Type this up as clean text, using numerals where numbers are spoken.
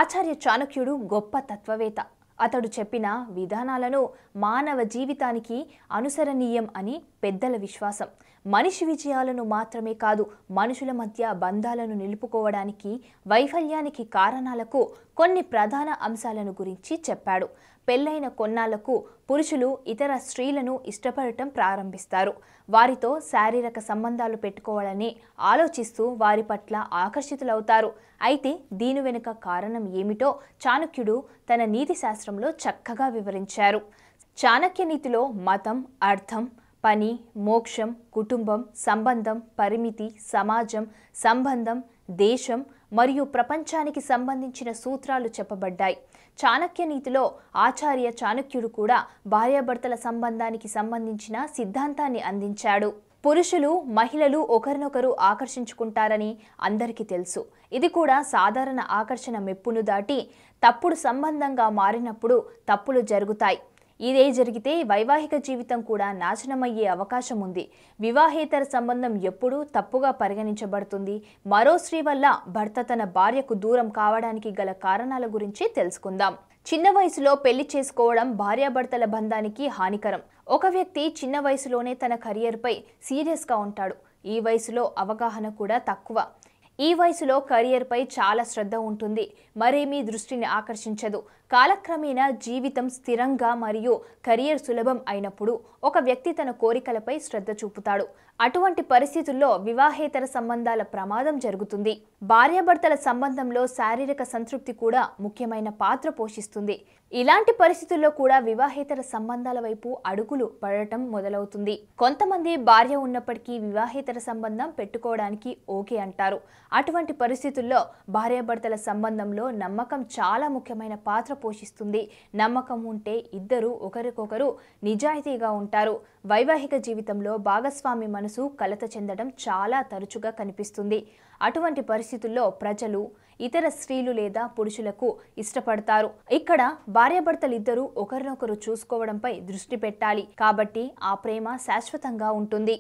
ఆచార్య చాణక్యుడు గొప్ప తత్వవేత్త. అతడు చెప్పిన విధానాలను మానవ జీవితానికి అనుసరణీయం అని పెద్దల విశ్వాసం. మనిషి విజయాలను మాత్రమే కాదు, మనుషుల మధ్య బంధాలను నిలుపుకోవడానికి వైఫల్యానికి కారణాలకు కొన్ని ప్రధాన అంశాలను గురించి చెప్పాడు. పెళ్లైన కొన్నాళ్లకు పురుషులు ఇతర స్త్రీలను ఇష్టపడటం ప్రారంభిస్తారు. వారితో శారీరక సంబంధాలు పెట్టుకోవాలని ఆలోచిస్తూ వారి పట్ల ఆకర్షితులవుతారు. అయితే దీని వెనుక కారణం ఏమిటో చాణక్యుడు తన నీతి శాస్త్రంలో చక్కగా వివరించారు. చాణక్య నీతిలో మతం, అర్థం, పని, మోక్షం, కుటుంబం, సంబంధం, పరిమితి, సమాజం, సంబంధం, దేశం మరియు ప్రపంచానికి సంబంధించిన సూత్రాలు చెప్పబడ్డాయి. చాణక్య నీతిలో ఆచార్య చాణక్యుడు కూడా భార్యాభర్తల సంబంధానికి సంబంధించిన సిద్ధాంతాన్ని అందించాడు. పురుషులు, మహిళలు ఒకరినొకరు ఆకర్షించుకుంటారని అందరికీ తెలుసు. ఇది కూడా సాధారణ ఆకర్షణ మెప్పును దాటి తప్పుడు సంబంధంగా మారినప్పుడు తప్పులు జరుగుతాయి. ఇదే జరిగితే వైవాహిక జీవితం కూడా నాశనమయ్యే అవకాశం ఉంది. వివాహేతర సంబంధం ఎప్పుడూ తప్పుగా పరిగణించబడుతుంది. మరో స్త్రీ వల్ల భర్త తన భార్యకు దూరం కావడానికి గల కారణాల గురించి తెలుసుకుందాం. చిన్న వయసులో పెళ్లి చేసుకోవడం భార్యాభర్తల బంధానికి హానికరం. ఒక వ్యక్తి చిన్న వయసులోనే తన కెరియర్పై సీరియస్గా ఉంటాడు. ఈ వయసులో అవగాహన కూడా తక్కువ. ఈ వయసులో కెరియర్పై చాలా శ్రద్ధ ఉంటుంది. మరేమీ దృష్టిని ఆకర్షించదు. కాలక్రమేణా జీవితం స్థిరంగా మరియు కెరియర్ సులభం అయినప్పుడు ఒక వ్యక్తి తన కోరికలపై శ్రద్ధ చూపుతాడు. అటువంటి పరిస్థితుల్లో వివాహేతర సంబంధాల ప్రమాదం జరుగుతుంది. భార్యాభర్తల సంబంధంలో శారీరక సంతృప్తి కూడా ముఖ్యమైన పాత్ర పోషిస్తుంది. ఇలాంటి పరిస్థితుల్లో కూడా వివాహేతర సంబంధాల వైపు అడుగులు పడటం మొదలవుతుంది. కొంతమంది భార్య ఉన్నప్పటికీ వివాహేతర సంబంధం పెట్టుకోవడానికి ఓకే అంటారు. అటువంటి పరిస్థితుల్లో భార్యాభర్తల సంబంధంలో నమ్మకం చాలా ముఖ్యమైన పాత్ర పోషిస్తుంది. నమ్మకం ఉంటే ఇద్దరు ఒకరికొకరు నిజాయితీగా ఉంటారు. వైవాహిక జీవితంలో భాగస్వామి మనసు కలత చెందడం చాలా తరచుగా కనిపిస్తుంది. అటువంటి పరిస్థితుల్లో ప్రజలు ఇతర స్త్రీలు లేదా పురుషులకు ఇష్టపడతారు. ఇక్కడ భార్యాభర్తలిద్దరూ ఒకరినొకరు చూసుకోవడంపై దృష్టి పెట్టాలి. కాబట్టి ఆ ప్రేమ శాశ్వతంగా ఉంటుంది.